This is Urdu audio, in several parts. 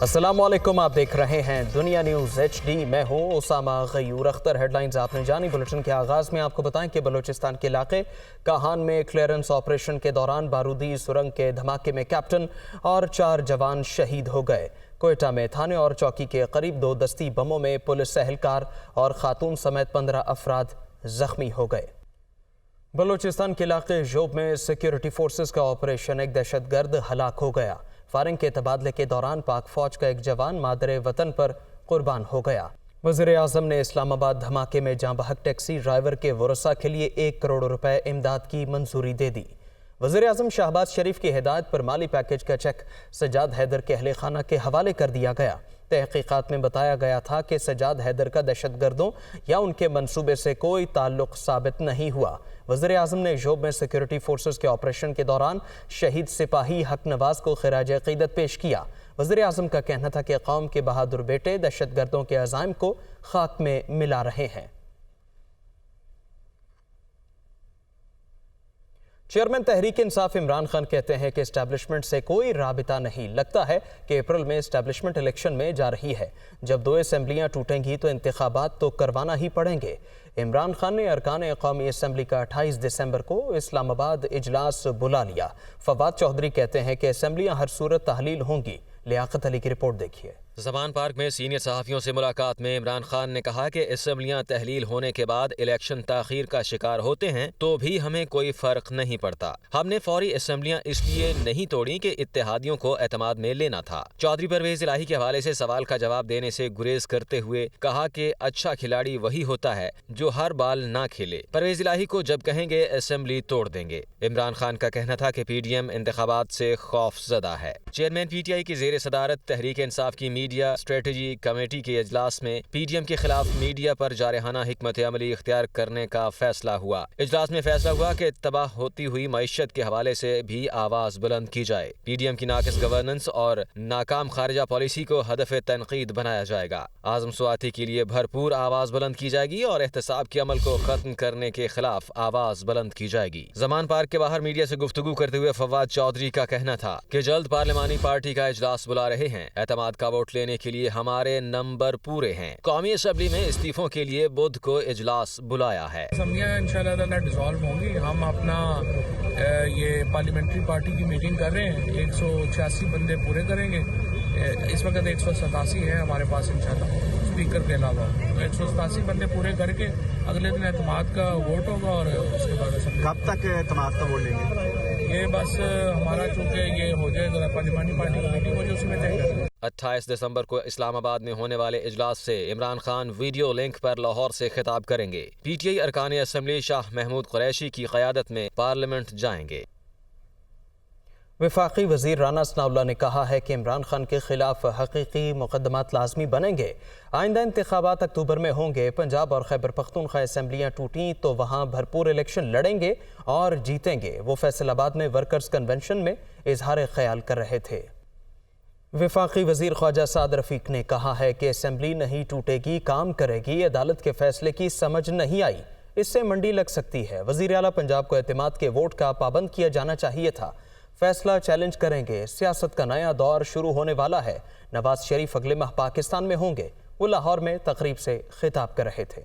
السلام علیکم، آپ دیکھ رہے ہیں دنیا نیوز HD۔ میں ہوں اسامہ غیور اختر۔ ہیڈ لائنز آپ نے جانی۔ بلیٹن کے آغاز میں آپ کو بتائیں کہ بلوچستان کے علاقے کاہان میں کلیئرنس آپریشن کے دوران بارودی سرنگ کے دھماکے میں کیپٹن اور 4 جوان شہید ہو گئے۔ کوئٹہ میں تھانے اور چوکی کے قریب 2 دستی بموں میں پولیس اہلکار اور خاتون سمیت 15 افراد زخمی ہو گئے۔ بلوچستان کے علاقے جوب میں سیکیورٹی فورسز کا آپریشن، ایک دہشت گرد ہلاک ہو گیا۔ فائرنگ کے تبادلے کے دوران پاک فوج کا ایک جوان مادر وطن پر قربان ہو گیا۔ وزیر اعظم نے اسلام آباد دھماکے میں جاں بحق ٹیکسی ڈرائیور کے ورثاء کے لیے 1 کروڑ روپے امداد کی منظوری دے دی۔ وزیر اعظم شہباز شریف کی ہدایت پر مالی پیکج کا چیک سجاد حیدر کے اہل خانہ کے حوالے کر دیا گیا۔ تحقیقات میں بتایا گیا تھا کہ سجاد حیدر کا دہشت گردوں یا ان کے منصوبے سے کوئی تعلق ثابت نہیں ہوا۔ وزیر اعظم نے جوب میں سیکیورٹی فورسز کے آپریشن کے دوران شہید سپاہی حق نواز کو خراج عقیدت پیش کیا۔ وزیر اعظم کا کہنا تھا کہ قوم کے بہادر بیٹے دہشت گردوں کے عزائم کو خاک میں ملا رہے ہیں۔ چیئرمین تحریک انصاف عمران خان کہتے ہیں کہ اسٹیبلشمنٹ سے کوئی رابطہ نہیں۔ لگتا ہے کہ اپریل میں اسٹیبلشمنٹ الیکشن میں جا رہی ہے۔ جب 2 اسمبلیاں ٹوٹیں گی تو انتخابات تو کروانا ہی پڑیں گے۔ عمران خان نے ارکان قومی اسمبلی کا 28 دسمبر کو اسلام آباد اجلاس بلا لیا۔ فواد چودھری کہتے ہیں کہ اسمبلیاں ہر صورت تحلیل ہوں گی۔ لیاقت علی کی رپورٹ دیکھیے۔ زمان پارک میں سینئر صحافیوں سے ملاقات میں عمران خان نے کہا کہ اسمبلیاں تحلیل ہونے کے بعد الیکشن تاخیر کا شکار ہوتے ہیں تو بھی ہمیں کوئی فرق نہیں پڑتا۔ ہم نے فوری اسمبلیاں اس لیے نہیں توڑی کہ اتحادیوں کو اعتماد میں لینا تھا۔ چودھری پرویز الہی کے حوالے سے سوال کا جواب دینے سے گریز کرتے ہوئے کہا کہ اچھا کھلاڑی وہی ہوتا ہے جو ہر بال نہ کھیلے۔ پرویز الہی کو جب کہیں گے اسمبلی توڑ دیں گے۔ عمران خان کا کہنا تھا کہ PDM انتخابات سے خوف زدہ ہے۔ چیئرمین PTI کی زیر صدارت تحریک انصاف کی میڈیا اسٹریٹجی کمیٹی کے اجلاس میں PDM کے خلاف میڈیا پر جارحانہ حکمت عملی اختیار کرنے کا فیصلہ ہوا۔ اجلاس میں فیصلہ ہوا کہ تباہ ہوتی ہوئی معیشت کے حوالے سے بھی آواز بلند کی جائے۔ PDM کی ناقص گورننس اور ناکام خارجہ پالیسی کو ہدف تنقید بنایا جائے گا۔ اعظم سواتی کے لیے بھرپور آواز بلند کی جائے گی اور احتساب کے عمل کو ختم کرنے کے خلاف آواز بلند کی جائے گی۔ زمان پارک کے باہر میڈیا سے گفتگو کرتے ہوئے فواد چودھری کا کہنا تھا کہ جلد پارلیمانی پارٹی کا اجلاس بلا رہے ہیں۔ اعتماد کا ووٹ لینے کے لیے ہمارے نمبر پورے ہیں۔ قومی اسمبلی میں استعفوں کے لیے بدھ کو اجلاس بلایا ہے۔ اسمبلیاں انشاءاللہ تعالیٰ ڈیزالو ہوں گی۔ ہم اپنا یہ پارلیمنٹری پارٹی کی میٹنگ کر رہے ہیں، 186 بندے پورے کریں گے۔ اس وقت 187 ہیں ہمارے پاس انشاءاللہ اسپیکر کے علاوہ، تو 187 بندے پورے کر کے اگلے دن اعتماد کا ووٹ ہوگا اور اس کے بعد کب تک اعتماد کا ووٹ لیں گے؟ یہ بس ہمارا چونکہ یہ ہو جائے گا پارلیمانی پارٹی کی میٹنگ ہو جائے اس میں طے کریں گے۔ 28 دسمبر کو اسلام آباد میں ہونے والے اجلاس سے عمران خان ویڈیو لنک پر لاہور سے خطاب کریں گے۔ PTI ارکان اسمبلی شاہ محمود قریشی کی قیادت میں پارلیمنٹ جائیں گے۔ وفاقی وزیر رانا ثناءاللہ نے کہا ہے کہ عمران خان کے خلاف حقیقی مقدمات لازمی بنیں گے۔ آئندہ انتخابات اکتوبر میں ہوں گے۔ پنجاب اور خیبر پختونخوا اسمبلیاں ٹوٹیں تو وہاں بھرپور الیکشن لڑیں گے اور جیتیں گے۔ وہ فیصل آباد میں ورکرز کنونشن میں اظہار خیال کر رہے تھے۔ وفاقی وزیر خواجہ سعد رفیق نے کہا ہے کہ اسمبلی نہیں ٹوٹے گی، کام کرے گی۔ عدالت کے فیصلے کی سمجھ نہیں آئی، اس سے منڈی لگ سکتی ہے۔ وزیر اعلیٰ پنجاب کو اعتماد کے ووٹ کا پابند کیا جانا چاہیے تھا۔ فیصلہ چیلنج کریں گے۔ سیاست کا نیا دور شروع ہونے والا ہے۔ نواز شریف اگلے ماہ پاکستان میں ہوں گے۔ وہ لاہور میں تقریب سے خطاب کر رہے تھے۔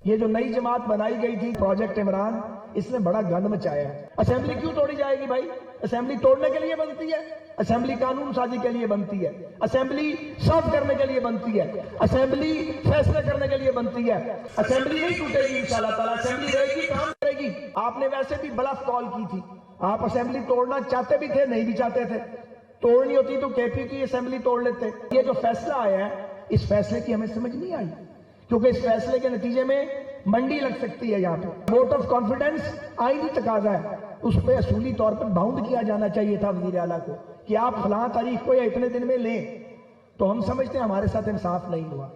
یہ جو نئی جماعت بنائی گئی تھی پروجیکٹ عمران، اس نے بڑا گند مچایا ہے۔ اسمبلی کیوں توڑی جائے گی بھائی؟ اسمبلی توڑنے کے لیے بنتی ہے، اسمبلی قانون سازی کے لیے بنتی ہے، اسمبلی سرو کرنے کے لیے بنتی ہے، اسمبلی فیصلے کرنے کے لیے بنتی ہے۔ اسمبلی نہیں ٹوٹے گی انشاءاللہ تعالیٰ، اسمبلی رہے گی، کام کرے گی۔ آپ نے ویسے بھی بلف کال کی تھی، آپ اسمبلی توڑنا چاہتے بھی تھے، نہیں بھی چاہتے تھے۔ توڑنی ہوتی تو KP کی اسمبلی توڑ لیتے۔ یہ جو فیصلہ آیا ہے، اس فیصلے کی ہمیں سمجھ نہیں آئی، کیونکہ اس فیصلے کے نتیجے میں منڈی لگ سکتی ہے۔ یہاں پہ ووٹ آف کانفیڈنس آئینی تقاضا ہے، اس پہ اصولی طور پر باؤنڈ کیا جانا چاہیے تھا وزیر اعلیٰ کو کہ آپ فلاں تاریخ کو یا اتنے دن میں لیں۔ تو ہم سمجھتے ہیں ہمارے ساتھ انصاف نہیں ہوا،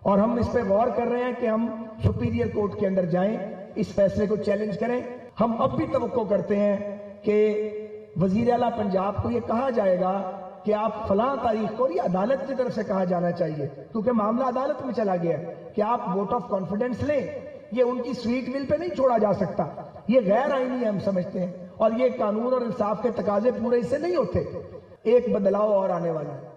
اور ہم اس پہ غور کر رہے ہیں کہ ہم سپیریئر کورٹ کے اندر جائیں، اس فیصلے کو چیلنج کریں۔ ہم اب بھی توقع کرتے ہیں کہ وزیر اعلیٰ پنجاب کو یہ کہا جائے گا کہ آپ فلاں تاریخ کو، یہ عدالت کی طرف سے کہا جانا چاہیے کیونکہ معاملہ عدالت میں چلا گیا ہے، کہ آپ ووٹ آف کانفیڈنس لیں۔ یہ ان کی سویٹ ول پہ نہیں چھوڑا جا سکتا، یہ غیر آئینی ہے ہم سمجھتے ہیں، اور یہ قانون اور انصاف کے تقاضے پورے اس سے نہیں ہوتے۔ ایک بدلاؤ اور آنے والا ہے۔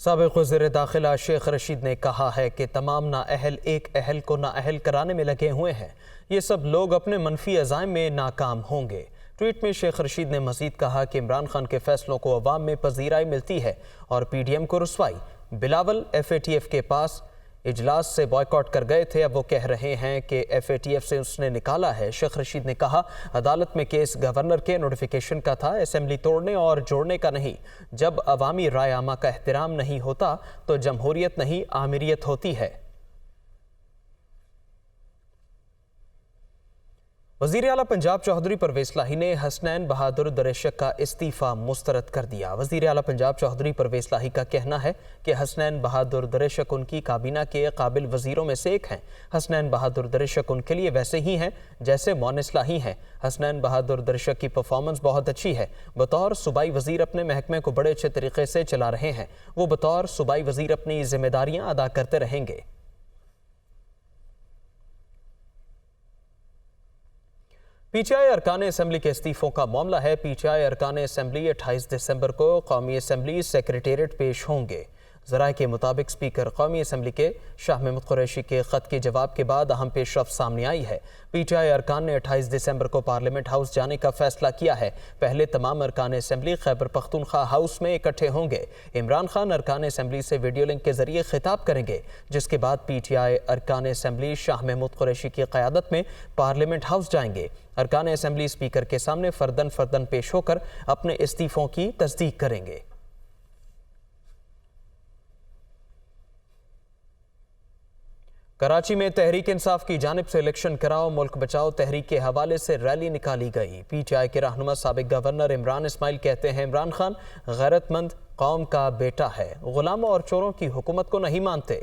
سابق وزیر داخلہ شیخ رشید نے کہا ہے کہ تمام نااہل ایک اہل کو نااہل کرانے میں لگے ہوئے ہیں، یہ سب لوگ اپنے منفی عزائم میں ناکام ہوں گے۔ ٹویٹ میں شیخ رشید نے مزید کہا کہ عمران خان کے فیصلوں کو عوام میں پذیرائی ملتی ہے اور پی ڈی ایم کو رسوائی۔ Bilawal F A T F کے پاس اجلاس سے بائیکاٹ کر گئے تھے، اب وہ کہہ رہے ہیں کہ ایف اے ٹی ایف سے اس نے نکالا ہے۔ شیخ رشید نے کہا عدالت میں کیس گورنر کے نوٹیفیکیشن کا تھا، اسمبلی توڑنے اور جوڑنے کا نہیں۔ جب عوامی رائے عامہ کا احترام نہیں ہوتا تو جمہوریت نہیں آمریت ہوتی ہے۔ وزیر اعلیٰ پنجاب چودھری پرویز لاہی نے حسنین بہادر دریشک کا استعفیٰ مسترد کر دیا۔ وزیر اعلیٰ پنجاب چودھری پرویز لاہی کا کہنا ہے کہ حسنین بہادر دریشک ان کی کابینہ کے قابل وزیروں میں سے ایک ہیں۔ حسنین بہادر دریشک ان کے لیے ویسے ہی ہیں جیسے مونس لاہی ہیں۔ حسنین بہادر دریشک کی پرفارمنس بہت اچھی ہے، بطور صوبائی وزیر اپنے محکمے کو بڑے اچھے طریقے سے چلا رہے ہیں، وہ بطور صوبائی وزیر اپنی ذمہ داریاں ادا کرتے رہیں گے۔ پی ٹی آئی ارکان اسمبلی کے استعفوں کا معاملہ ہے۔ پی ٹی آئی ارکان اسمبلی 28 دسمبر کو قومی اسمبلی سیکریٹریٹ پیش ہوں گے۔ ذرائع کے مطابق اسپیکر قومی اسمبلی کے شاہ محمود قریشی کے خط کے جواب کے بعد اہم پیش رفت سامنے آئی ہے۔ پی ٹی آئی ارکان نے 28 دسمبر کو پارلیمنٹ ہاؤس جانے کا فیصلہ کیا ہے۔ پہلے تمام ارکان اسمبلی خیبر پختونخوا ہاؤس میں اکٹھے ہوں گے۔ عمران خان ارکان اسمبلی سے ویڈیو لنک کے ذریعے خطاب کریں گے، جس کے بعد پی ٹی آئی ارکان اسمبلی شاہ محمود قریشی کی قیادت میں پارلیمنٹ ہاؤس جائیں گے۔ ارکان اسمبلی اسپیکر کے سامنے فردن پیش ہو کر اپنے استعفوں کی تصدیق کریں گے۔ کراچی میں تحریک انصاف کی جانب سے الیکشن کراؤ ملک بچاؤ تحریک کے حوالے سے ریلی نکالی گئی۔ پی ٹی آئی کے رہنما سابق گورنر عمران اسماعیل کہتے ہیں عمران خان غیرت مند قوم کا بیٹا ہے، غلاموں اور چوروں کی حکومت کو نہیں مانتے۔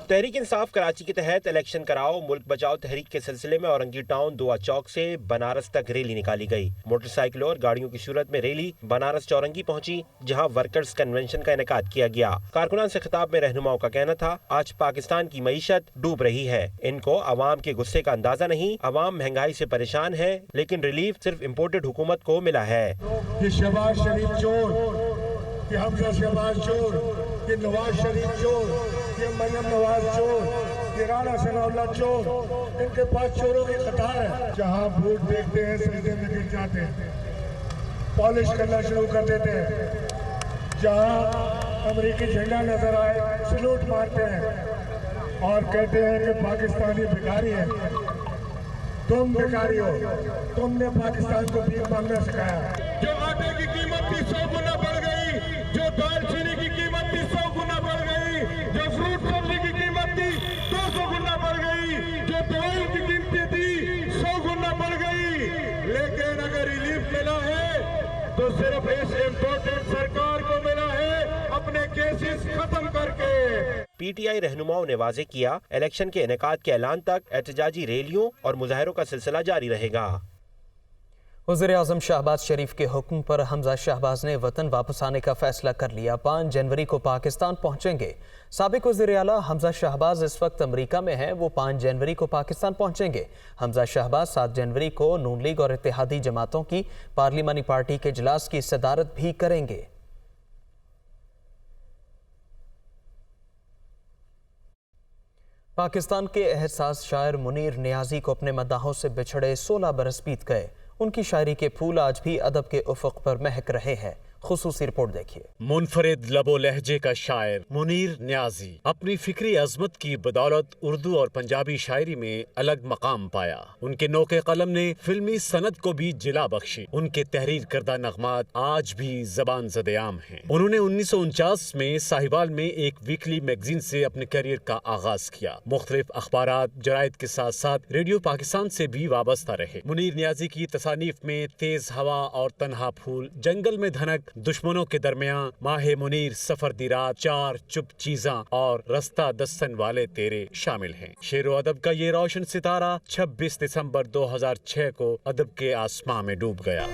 تحریک انصاف کراچی کے تحت الیکشن کراؤ ملک بچاؤ تحریک کے سلسلے میں اورنگی ٹاؤن دعا چوک سے بنارس تک ریلی نکالی گئی۔ موٹر سائیکلوں اور گاڑیوں کی صورت میں ریلی بنارس چورنگی پہنچی، جہاں ورکرز کنونشن کا انعقاد کیا گیا۔ کارکنان سے خطاب میں رہنماؤں کا کہنا تھا آج پاکستان کی معیشت ڈوب رہی ہے، ان کو عوام کے غصے کا اندازہ نہیں، عوام مہنگائی سے پریشان ہے، لیکن ریلیف صرف امپورٹڈ حکومت کو ملا ہے۔ کہ شہباز شریف چور، کہ حمزہ شہباز چور، کہ نواز شریف چور، کہ مریم نواز چور، کہ رانا ثناء اللہ چور، ان کے پاس چوروں کی قطار ہے۔ جہاں ووٹ دیکھتے ہیں سجدے میں گر جاتے ہیں، پالش کرنا شروع کر دیتے ہیں۔ جہاں امریکی جھنڈا نظر آئے سلوٹ مارتے ہیں اور کہتے ہیں کہ پاکستانی بھکاری ہے۔ تم بھکاری ہو، تم نے پاکستان کو بھیک مانگنا سکھایا۔ جو آٹے کی قیمت بھی 100 گنا بڑھ گئی، جو دال چینی کی قیمت بھی 100 گنا بڑھ گئی، جو فروٹ سبزی کی قیمت بھی 200 گنا بڑھ گئی، جو دوائی کی قیمت تھی 100 گنا بڑھ گئی، لیکن اگر ریلیف ملا ہے تو صرف اس امپورٹنٹ سرکار کو ملا ہے اپنے کیسز ختم کر کے۔ پی ٹی آئی رہنماؤں نے واضح کیا الیکشن کے انعقاد کے اعلان تک احتجاجی ریلیوں اور مظاہروں کا سلسلہ جاری رہے گا۔ وزیر اعظم شہباز شریف کے حکم پر حمزہ شہباز نے وطن واپس آنے کا فیصلہ کر لیا۔ 5 جنوری کو پاکستان پہنچیں گے۔ سابق وزیر اعلیٰ حمزہ شہباز اس وقت امریکہ میں ہیں، وہ 5 جنوری کو پاکستان پہنچیں گے۔ حمزہ شہباز 7 جنوری کو نون لیگ اور اتحادی جماعتوں کی پارلیمانی پارٹی کے اجلاس کی صدارت بھی کریں گے۔ پاکستان کے احساس شاعر منیر نیازی کو اپنے مداحوں سے بچھڑے 16 برس بیت گئے۔ ان کی شاعری کے پھول آج بھی ادب کے افق پر مہک رہے ہیں۔ خصوصی رپورٹ دیکھیے۔ منفرد لب و لہجے کا شاعر منیر نیازی اپنی فکری عظمت کی بدولت اردو اور پنجابی شاعری میں الگ مقام پایا۔ ان کے نوک قلم نے فلمی صنعت کو بھی جلا بخشی۔ ان کے تحریر کردہ نغمات آج بھی زبان زد عام ہیں۔ انہوں نے 1949 میں ساہیوال میں ایک ویکلی میگزین سے اپنے کیریئر کا آغاز کیا۔ مختلف اخبارات، جرائد کے ساتھ ساتھ ریڈیو پاکستان سے بھی وابستہ رہے۔ منیر نیازی کی تصانیف میں تیز ہوا اور تنہا پھول، جنگل میں دھنک، دشمنوں کے درمیان، ماہ منیر، سفر دی رات، چار چپ چیزاں اور رستہ دستن والے تیرے شامل ہیں۔ شعر و ادب کا یہ روشن ستارہ 26 دسمبر 2006 کو ادب کے آسمان میں ڈوب گیا۔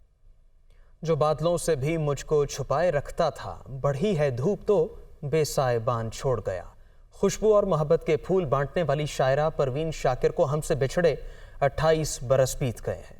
جو بادلوں سے بھی مجھ کو چھپائے رکھتا تھا، بڑھی ہے دھوپ تو بے سائے بان چھوڑ گیا۔ خوشبو اور محبت کے پھول بانٹنے والی شاعرہ پروین شاکر کو ہم سے بچھڑے 28 برس بیت گئے ہیں۔